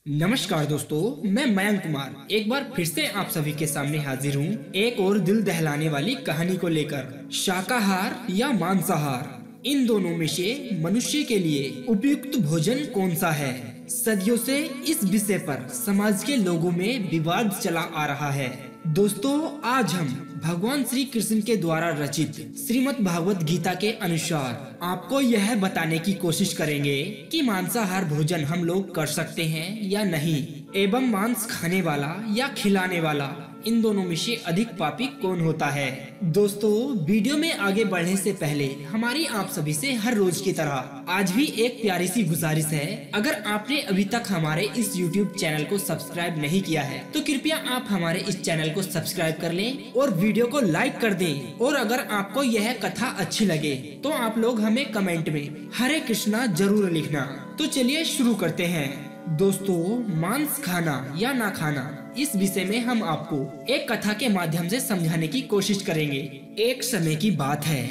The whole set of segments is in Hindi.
नमस्कार दोस्तों, मैं मयंक कुमार एक बार फिर से आप सभी के सामने हाजिर हूँ एक और दिल दहलाने वाली कहानी को लेकर। शाकाहार या मांसाहार, इन दोनों में से मनुष्य के लिए उपयुक्त भोजन कौन सा है? सदियों से इस विषय पर समाज के लोगों में विवाद चला आ रहा है। दोस्तों, आज हम भगवान श्री कृष्ण के द्वारा रचित श्रीमद् भागवत गीता के अनुसार आपको यह बताने की कोशिश करेंगे कि मांसाहार भोजन हम लोग कर सकते हैं या नहीं, एवं मांस खाने वाला या खिलाने वाला, इन दोनों में से अधिक पापी कौन होता है। दोस्तों, वीडियो में आगे बढ़ने से पहले हमारी आप सभी से हर रोज की तरह आज भी एक प्यारी सी गुजारिश है। अगर आपने अभी तक हमारे इस YouTube चैनल को सब्सक्राइब नहीं किया है तो कृपया आप हमारे इस चैनल को सब्सक्राइब कर लें और वीडियो को लाइक कर दें। और अगर आपको यह कथा अच्छी लगे तो आप लोग हमें कमेंट में हरे कृष्णा जरूर लिखना। तो चलिए शुरू करते हैं। दोस्तों, मांस खाना या ना खाना, इस विषय में हम आपको एक कथा के माध्यम से समझाने की कोशिश करेंगे। एक समय की बात है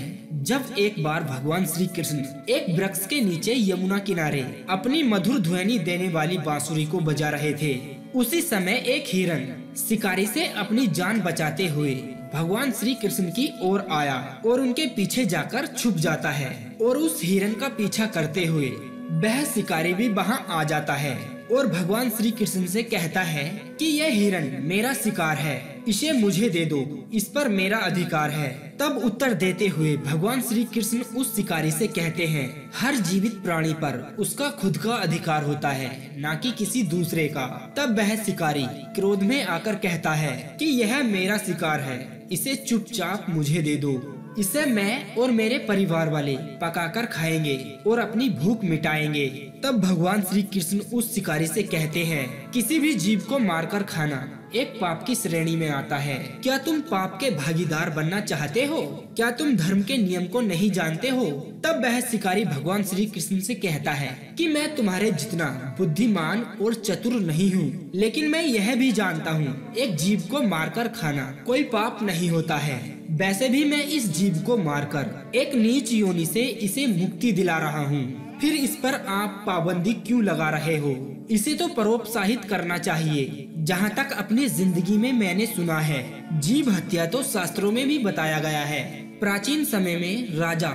जब एक बार भगवान श्री कृष्ण एक वृक्ष के नीचे यमुना किनारे अपनी मधुर ध्वनि देने वाली बांसुरी को बजा रहे थे। उसी समय एक हिरण शिकारी से अपनी जान बचाते हुए भगवान श्री कृष्ण की ओर आया और उनके पीछे जाकर छुप जाता है और उस हिरण का पीछा करते हुए वह शिकारी भी वहां आ जाता है और भगवान श्री कृष्ण से कहता है कि यह हिरण मेरा शिकार है, इसे मुझे दे दो, इस पर मेरा अधिकार है। तब उत्तर देते हुए भगवान श्री कृष्ण उस शिकारी से कहते हैं, हर जीवित प्राणी पर उसका खुद का अधिकार होता है, ना कि किसी दूसरे का। तब वह शिकारी क्रोध में आकर कहता है कि यह मेरा शिकार है, इसे चुपचाप मुझे दे दो, इसे मैं और मेरे परिवार वाले पकाकर खाएंगे और अपनी भूख मिटाएंगे। तब भगवान श्री कृष्ण उस शिकारी से कहते हैं, किसी भी जीव को मारकर खाना एक पाप की श्रेणी में आता है। क्या तुम पाप के भागीदार बनना चाहते हो? क्या तुम धर्म के नियम को नहीं जानते हो? तब वह शिकारी भगवान श्री कृष्ण से कहता है कि मैं तुम्हारे जितना बुद्धिमान और चतुर नहीं हूँ, लेकिन मैं यह भी जानता हूँ एक जीव को मारकर खाना कोई पाप नहीं होता है। वैसे भी मैं इस जीव को मारकर एक नीच योनि से इसे मुक्ति दिला रहा हूँ, फिर इस पर आप पाबंदी क्यों लगा रहे हो? इसे तो परोपसाहित करना चाहिए। जहाँ तक अपनी जिंदगी में मैंने सुना है, जीव हत्या तो शास्त्रों में भी बताया गया है। प्राचीन समय में राजा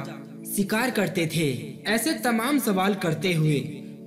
शिकार करते थे। ऐसे तमाम सवाल करते हुए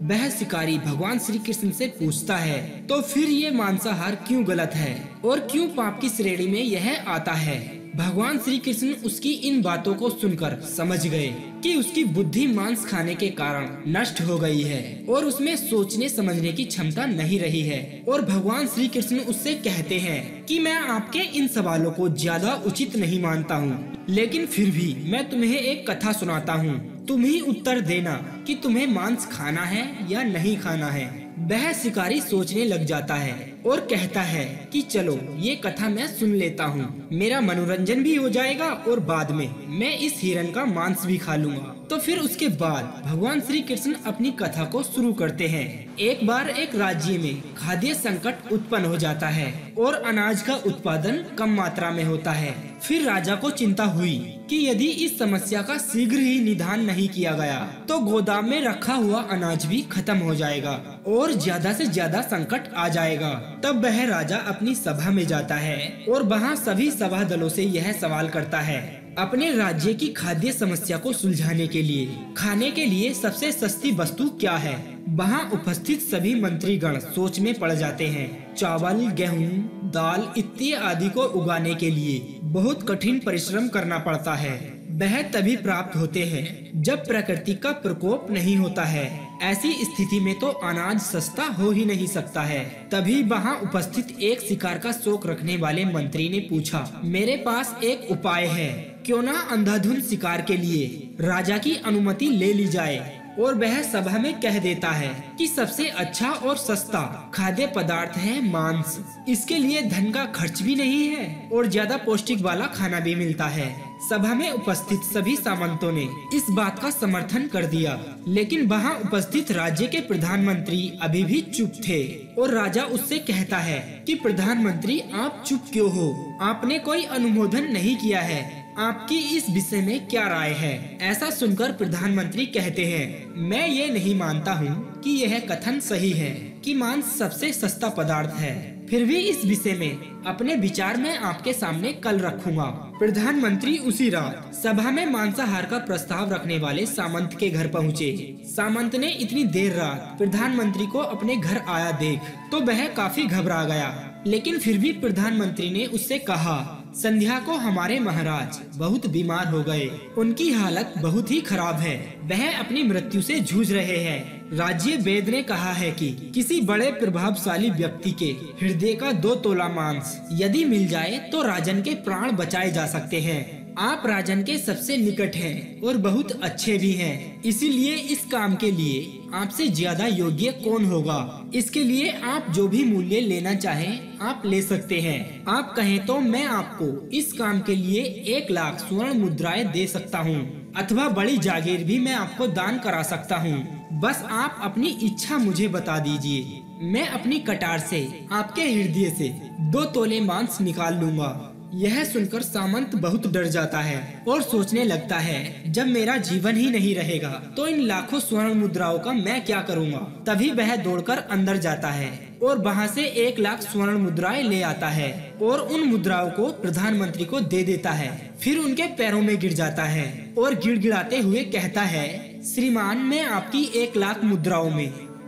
वह शिकारी भगवान श्री कृष्ण से पूछता है, तो फिर ये मांसाहार क्यों गलत है और क्यों पाप की श्रेणी में यह आता है? भगवान श्री कृष्ण उसकी इन बातों को सुनकर समझ गए कि उसकी बुद्धि मांस खाने के कारण नष्ट हो गई है और उसमें सोचने समझने की क्षमता नहीं रही है। और भगवान श्री कृष्ण उससे कहते हैं कि मैं आपके इन सवालों को ज्यादा उचित नहीं मानता हूँ, लेकिन फिर भी मैं तुम्हें एक कथा सुनाता हूँ, तुम ही उत्तर देना कि तुम्हें मांस खाना है या नहीं खाना है। वह शिकारी सोचने लग जाता है और कहता है कि चलो ये कथा मैं सुन लेता हूँ, मेरा मनोरंजन भी हो जाएगा और बाद में मैं इस हिरण का मांस भी खा लूंगा। तो फिर उसके बाद भगवान श्री कृष्ण अपनी कथा को शुरू करते हैं। एक बार एक राज्य में खाद्य संकट उत्पन्न हो जाता है और अनाज का उत्पादन कम मात्रा में होता है। फिर राजा को चिंता हुई कि यदि इस समस्या का शीघ्र ही निदान नहीं किया गया तो गोदाम में रखा हुआ अनाज भी खत्म हो जाएगा और ज्यादा से ज्यादा संकट आ जाएगा। तब वह राजा अपनी सभा में जाता है और वहाँ सभी सभा दलों से यह सवाल करता है, अपने राज्य की खाद्य समस्या को सुलझाने के लिए खाने के लिए सबसे सस्ती वस्तु क्या है? वहाँ उपस्थित सभी मंत्रीगण सोच में पड़ जाते हैं। चावल, गेहूं, दाल इत्यादि आदि को उगाने के लिए बहुत कठिन परिश्रम करना पड़ता है। वह तभी प्राप्त होते हैं जब प्रकृति का प्रकोप नहीं होता है। ऐसी स्थिति में तो अनाज सस्ता हो ही नहीं सकता है। तभी वहाँ उपस्थित एक शिकार का शौक रखने वाले मंत्री ने पूछा, मेरे पास एक उपाय है, क्यों ना अंधाधुंध शिकार के लिए राजा की अनुमति ले ली जाए। और वह सभा में कह देता है कि सबसे अच्छा और सस्ता खाद्य पदार्थ है मांस। इसके लिए धन का खर्च भी नहीं है और ज्यादा पौष्टिक वाला खाना भी मिलता है। सभा में उपस्थित सभी सामंतों ने इस बात का समर्थन कर दिया, लेकिन वहाँ उपस्थित राज्य के प्रधानमंत्री अभी भी चुप थे। और राजा उससे कहता है कि प्रधानमंत्री आप चुप क्यों हो? आपने कोई अनुमोदन नहीं किया है, आपकी इस विषय में क्या राय है? ऐसा सुनकर प्रधानमंत्री कहते हैं, मैं ये नहीं मानता हूँ कि यह कथन सही है। कि मांस सबसे सस्ता पदार्थ है, फिर भी इस विषय में अपने विचार मैं आपके सामने कल रखूंगा। प्रधानमंत्री उसी रात सभा में मांसाहार का प्रस्ताव रखने वाले सामंत के घर पहुँचे। सामंत ने इतनी देर रात प्रधानमंत्री को अपने घर आया देख तो वह काफी घबरा गया, लेकिन फिर भी प्रधानमंत्री ने उससे कहा, संध्या को हमारे महाराज बहुत बीमार हो गए, उनकी हालत बहुत ही खराब है, वह अपनी मृत्यु से जूझ रहे हैं। राज्य वेद ने कहा है कि किसी बड़े प्रभावशाली व्यक्ति के हृदय का 2 तोला मांस यदि मिल जाए तो राजन के प्राण बचाए जा सकते हैं। आप राजन के सबसे निकट हैं और बहुत अच्छे भी हैं, इसीलिए इस काम के लिए आपसे ज्यादा योग्य कौन होगा। इसके लिए आप जो भी मूल्य लेना चाहें आप ले सकते हैं। आप कहें तो मैं आपको इस काम के लिए 1 लाख स्वर्ण मुद्राएं दे सकता हूँ, अथवा बड़ी जागीर भी मैं आपको दान करा सकता हूँ। बस आप अपनी इच्छा मुझे बता दीजिए, मैं अपनी कटार से आपके हृदय से 2 तोले मांस निकाल लूंगा। यह सुनकर सामंत बहुत डर जाता है और सोचने लगता है, जब मेरा जीवन ही नहीं रहेगा तो इन लाखों स्वर्ण मुद्राओं का मैं क्या करूँगा। तभी वह दौड़कर अंदर जाता है और वहाँ से 1 लाख स्वर्ण मुद्राएं ले आता है और उन मुद्राओं को प्रधानमंत्री को दे देता है। फिर उनके पैरों में गिर जाता है और गिड़गिड़ाते हुए कहता है, श्रीमान, मैं आपकी 1 लाख मुद्राओं में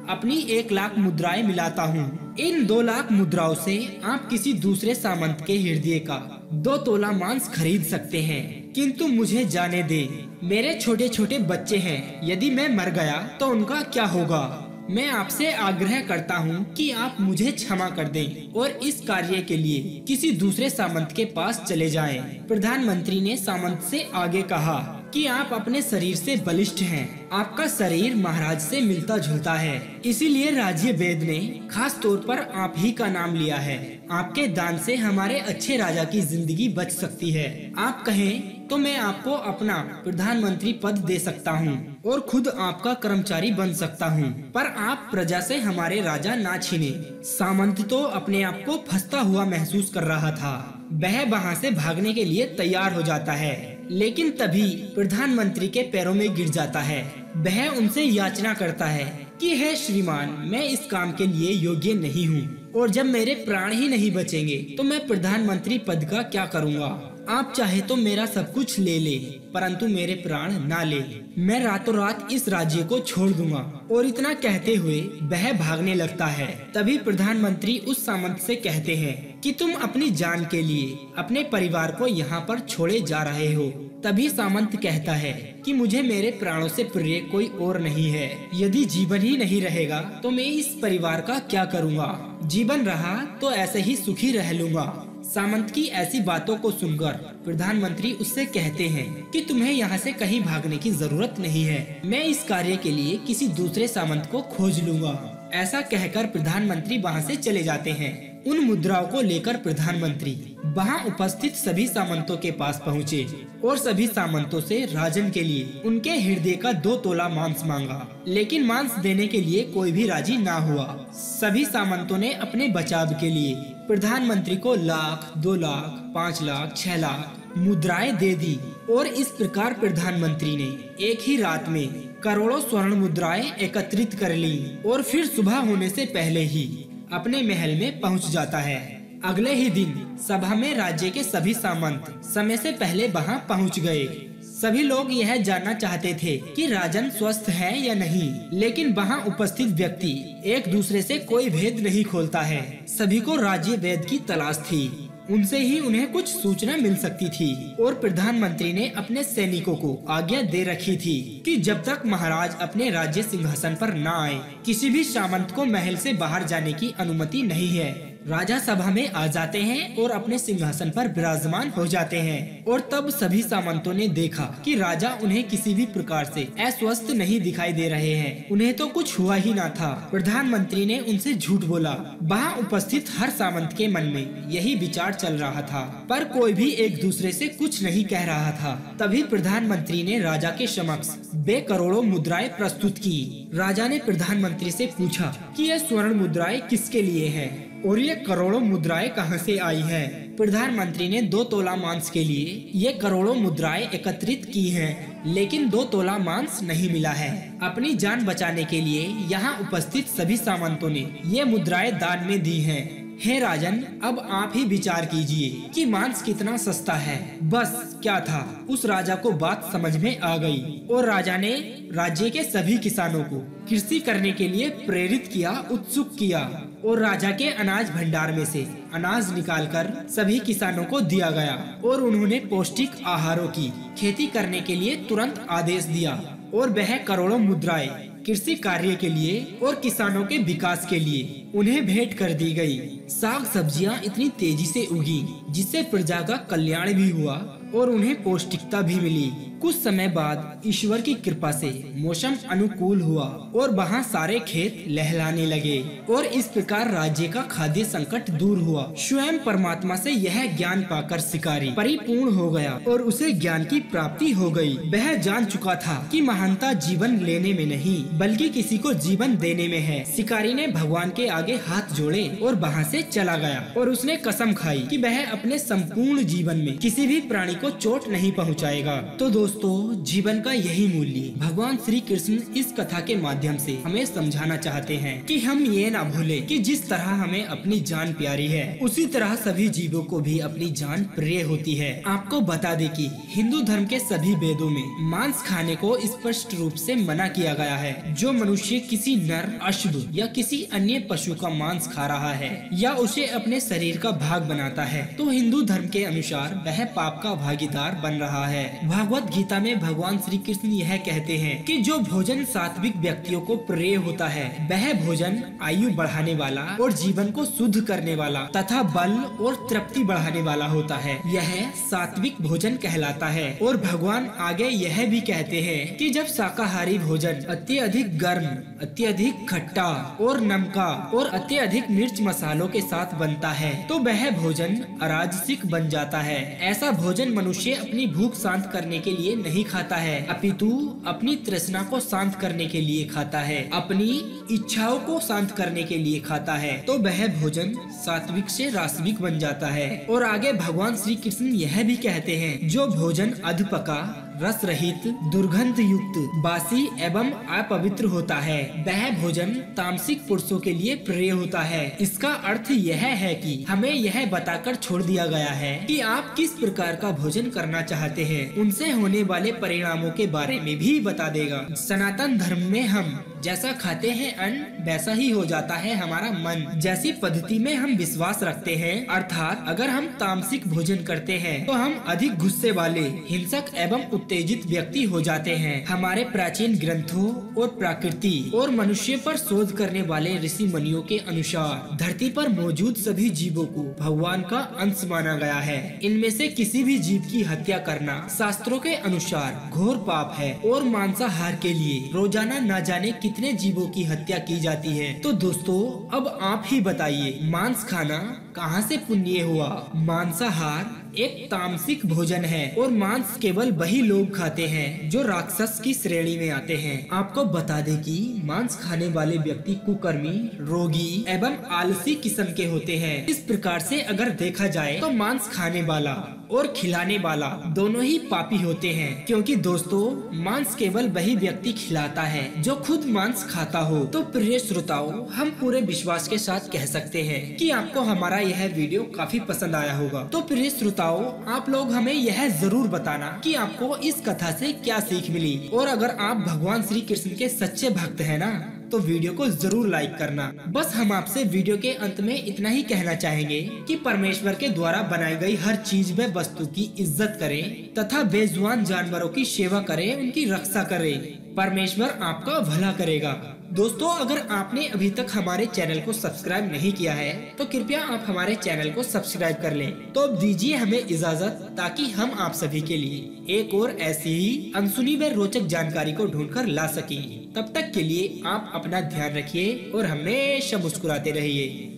अपनी 1 लाख मुद्राएं मिलाता हूँ। इन 2 लाख मुद्राओं से आप किसी दूसरे सामंत के हृदय का 2 तोला मांस खरीद सकते हैं, किंतु मुझे जाने दे, मेरे छोटे छोटे बच्चे हैं, यदि मैं मर गया तो उनका क्या होगा। मैं आपसे आग्रह करता हूँ कि आप मुझे क्षमा कर दें और इस कार्य के लिए किसी दूसरे सामंत के पास चले जाएं। प्रधानमंत्री ने सामंत से आगे कहा कि आप अपने शरीर से बलिष्ठ हैं, आपका शरीर महाराज से मिलता जुलता है, इसीलिए राज्य वेद ने खास तौर पर आप ही का नाम लिया है। आपके दान से हमारे अच्छे राजा की जिंदगी बच सकती है। आप कहें तो मैं आपको अपना प्रधानमंत्री पद दे सकता हूँ और खुद आपका कर्मचारी बन सकता हूँ, पर आप प्रजा से हमारे राजा ना छीने। सामंत तो अपने आप को फंसता हुआ महसूस कर रहा था। वह वहाँ से भागने के लिए तैयार हो जाता है, लेकिन तभी प्रधानमंत्री के पैरों में गिर जाता है। वह उनसे याचना करता है कि हे श्रीमान, मैं इस काम के लिए योग्य नहीं हूँ और जब मेरे प्राण ही नहीं बचेंगे तो मैं प्रधानमंत्री पद का क्या करूँगा। आप चाहे तो मेरा सब कुछ ले ले, परंतु मेरे प्राण ना ले। मैं रातों रात इस राज्य को छोड़ दूंगा। और इतना कहते हुए वह भागने लगता है। तभी प्रधानमंत्री उस सामंत से कहते हैं कि तुम अपनी जान के लिए अपने परिवार को यहाँ पर छोड़े जा रहे हो। तभी सामंत कहता है कि मुझे मेरे प्राणों से प्रिय कोई और नहीं है। यदि जीवन ही नहीं रहेगा तो मैं इस परिवार का क्या करूँगा। जीवन रहा तो ऐसे ही सुखी रह लूंगा। सामंत की ऐसी बातों को सुनकर प्रधानमंत्री उससे कहते हैं कि तुम्हें यहाँ से कहीं भागने की जरूरत नहीं है, मैं इस कार्य के लिए किसी दूसरे सामंत को खोज लूंगा। ऐसा कहकर प्रधानमंत्री वहाँ से चले जाते हैं। उन मुद्राओं को लेकर प्रधानमंत्री वहाँ उपस्थित सभी सामंतों के पास पहुँचे और सभी सामंतों से राजन के लिए उनके हृदय का 2 तोला मांस मांगा, लेकिन मांस देने के लिए कोई भी राजी ना हुआ। सभी सामंतों ने अपने बचाव के लिए प्रधानमंत्री को 1 लाख, 2 लाख, 5 लाख, 6 लाख मुद्राएं दे दी और इस प्रकार प्रधानमंत्री ने एक ही रात में करोड़ों स्वर्ण मुद्राएं एकत्रित कर ली और फिर सुबह होने से पहले ही अपने महल में पहुंच जाता है। अगले ही दिन सभा में राज्य के सभी सामंत समय से पहले वहां पहुंच गए। सभी लोग यह जानना चाहते थे कि राजन स्वस्थ है या नहीं, लेकिन वहां उपस्थित व्यक्ति एक दूसरे से कोई भेद नहीं खोलता है। सभी को राज्य वेद की तलाश थी, उनसे ही उन्हें कुछ सूचना मिल सकती थी। और प्रधानमंत्री ने अपने सैनिकों को आज्ञा दे रखी थी कि जब तक महाराज अपने राज्य सिंहासन पर न आए, किसी भी सामंत को महल से बाहर जाने की अनुमति नहीं है। राजा सभा में आ जाते हैं और अपने सिंहासन पर विराजमान हो जाते हैं। और तब सभी सामंतों ने देखा कि राजा उन्हें किसी भी प्रकार से अस्वस्थ नहीं दिखाई दे रहे हैं, उन्हें तो कुछ हुआ ही ना था। प्रधानमंत्री ने उनसे झूठ बोला। वहाँ उपस्थित हर सामंत के मन में यही विचार चल रहा था, पर कोई भी एक दूसरे से कुछ नहीं कह रहा था। तभी प्रधानमंत्री ने राजा के समक्ष वे करोड़ों मुद्राएं प्रस्तुत की। राजा ने प्रधानमंत्री से पूछा कि यह स्वर्ण मुद्राएं किसके लिए हैं और ये करोड़ों मुद्राएं कहां से आई हैं। प्रधानमंत्री ने 2 तोला मांस के लिए ये करोड़ों मुद्राएं एकत्रित की हैं, लेकिन 2 तोला मांस नहीं मिला है। अपनी जान बचाने के लिए यहाँ उपस्थित सभी सामंतों ने ये मुद्राएं दान में दी हैं। हे राजन, अब आप ही विचार कीजिए कि मांस कितना सस्ता है। बस क्या था, उस राजा को बात समझ में आ गई और राजा ने राज्य के सभी किसानों को कृषि करने के लिए प्रेरित किया, उत्सुक किया और राजा के अनाज भंडार में से अनाज निकालकर सभी किसानों को दिया गया और उन्होंने पौष्टिक आहारों की खेती करने के लिए तुरंत आदेश दिया और वह करोड़ों मुद्राएं कृषि कार्य के लिए और किसानों के विकास के लिए उन्हें भेंट कर दी गई। साग सब्जियां इतनी तेजी से उगी जिससे प्रजा का कल्याण भी हुआ और उन्हें पौष्टिकता भी मिली। कुछ समय बाद ईश्वर की कृपा से मौसम अनुकूल हुआ और वहाँ सारे खेत लहलाने लगे और इस प्रकार राज्य का खाद्य संकट दूर हुआ। स्वयं परमात्मा से यह ज्ञान पाकर शिकारी परिपूर्ण हो गया और उसे ज्ञान की प्राप्ति हो गई। वह जान चुका था कि महानता जीवन लेने में नहीं बल्कि किसी को जीवन देने में है। शिकारी ने भगवान के आगे हाथ जोड़े और वहाँ से चला गया और उसने कसम खाई कि वह अपने संपूर्ण जीवन में किसी भी प्राणी को चोट नहीं पहुँचाएगा। तो दोस्तों, जीवन का यही मूल्य भगवान श्री कृष्ण इस कथा के माध्यम से हमें समझाना चाहते हैं कि हम ये ना भूलें कि जिस तरह हमें अपनी जान प्यारी है उसी तरह सभी जीवों को भी अपनी जान प्रिय होती है। आपको बता दें कि हिंदू धर्म के सभी वेदों में मांस खाने को स्पष्ट रूप से मना किया गया है। जो मनुष्य किसी नर, अशुभ या किसी अन्य पशु का मांस खा रहा है या उसे अपने शरीर का भाग बनाता है तो हिंदू धर्म के अनुसार वह पाप का भागीदार बन रहा है। भगवत गीता में भगवान श्री कृष्ण यह कहते हैं कि जो भोजन सात्विक व्यक्तियों को प्रिय होता है वह भोजन आयु बढ़ाने वाला और जीवन को शुद्ध करने वाला तथा बल और तृप्ति बढ़ाने वाला होता है। यह सात्विक भोजन कहलाता है। और भगवान आगे यह भी कहते हैं कि जब शाकाहारी भोजन अत्यधिक गर्म, अत्यधिक खट्टा और नमका और अत्यधिक मिर्च मसालों के साथ बनता है तो वह भोजन अराजसिक बन जाता है। ऐसा भोजन मनुष्य अपनी भूख शांत करने के लिए नहीं खाता है अपितु अपनी तृष्णा को शांत करने के लिए खाता है, अपनी इच्छाओं को शांत करने के लिए खाता है तो वह भोजन सात्विक से रासायनिक बन जाता है। और आगे भगवान श्री कृष्ण यह भी कहते हैं जो भोजन अधपका, रस रहित, दुर्गंध युक्त, बासी एवं अपवित्र होता है वह भोजन तामसिक पुरुषों के लिए प्रिय होता है। इसका अर्थ यह है कि हमें यह बताकर छोड़ दिया गया है कि आप किस प्रकार का भोजन करना चाहते हैं, उनसे होने वाले परिणामों के बारे में भी बता देगा। सनातन धर्म में हम जैसा खाते हैं अन्न वैसा ही हो जाता है हमारा मन जैसी पद्धति में हम विश्वास रखते हैं। अर्थात अगर हम तामसिक भोजन करते हैं तो हम अधिक गुस्से वाले, हिंसक एवं उत्तेजित व्यक्ति हो जाते हैं। हमारे प्राचीन ग्रंथों और प्रकृति और मनुष्य पर शोध करने वाले ऋषि मुनियों के अनुसार धरती पर मौजूद सभी जीवों को भगवान का अंश माना गया है। इनमें से किसी भी जीव की हत्या करना शास्त्रों के अनुसार घोर पाप है और मांसाहार के लिए रोजाना न जाने कितने जीवों की हत्या की जाती है। तो दोस्तों, अब आप ही बताइए मांस खाना कहाँ से पुण्य हुआ? मांसाहार एक तामसिक भोजन है और मांस केवल वही लोग खाते हैं जो राक्षस की श्रेणी में आते हैं। आपको बता दें कि मांस खाने वाले व्यक्ति कुकर्मी, रोगी एवं आलसी किस्म के होते हैं। इस प्रकार से अगर देखा जाए तो मांस खाने वाला और खिलाने वाला दोनों ही पापी होते हैं, क्योंकि दोस्तों मांस केवल वही व्यक्ति खिलाता है जो खुद मांस खाता हो। तो प्रिय श्रोताओं, हम पूरे विश्वास के साथ कह सकते हैं कि आपको हमारा यह वीडियो काफी पसंद आया होगा। तो प्रिय श्रोताओं, आप लोग हमें यह जरूर बताना कि आपको इस कथा से क्या सीख मिली। और अगर आप भगवान श्री कृष्ण के सच्चे भक्त हैं ना, तो वीडियो को जरूर लाइक करना। बस हम आपसे वीडियो के अंत में इतना ही कहना चाहेंगे कि परमेश्वर के द्वारा बनाई गई हर चीज व वस्तु की इज्जत करें तथा बेजुबान जानवरों की सेवा करें, उनकी रक्षा करें। परमेश्वर आपका भला करेगा। दोस्तों, अगर आपने अभी तक हमारे चैनल को सब्सक्राइब नहीं किया है तो कृपया आप हमारे चैनल को सब्सक्राइब कर लें। तो अब दीजिए हमें इजाजत, ताकि हम आप सभी के लिए एक और ऐसी ही अनसुनी व रोचक जानकारी को ढूंढकर ला सकें। तब तक के लिए आप अपना ध्यान रखिए और हमेशा मुस्कुराते रहिए।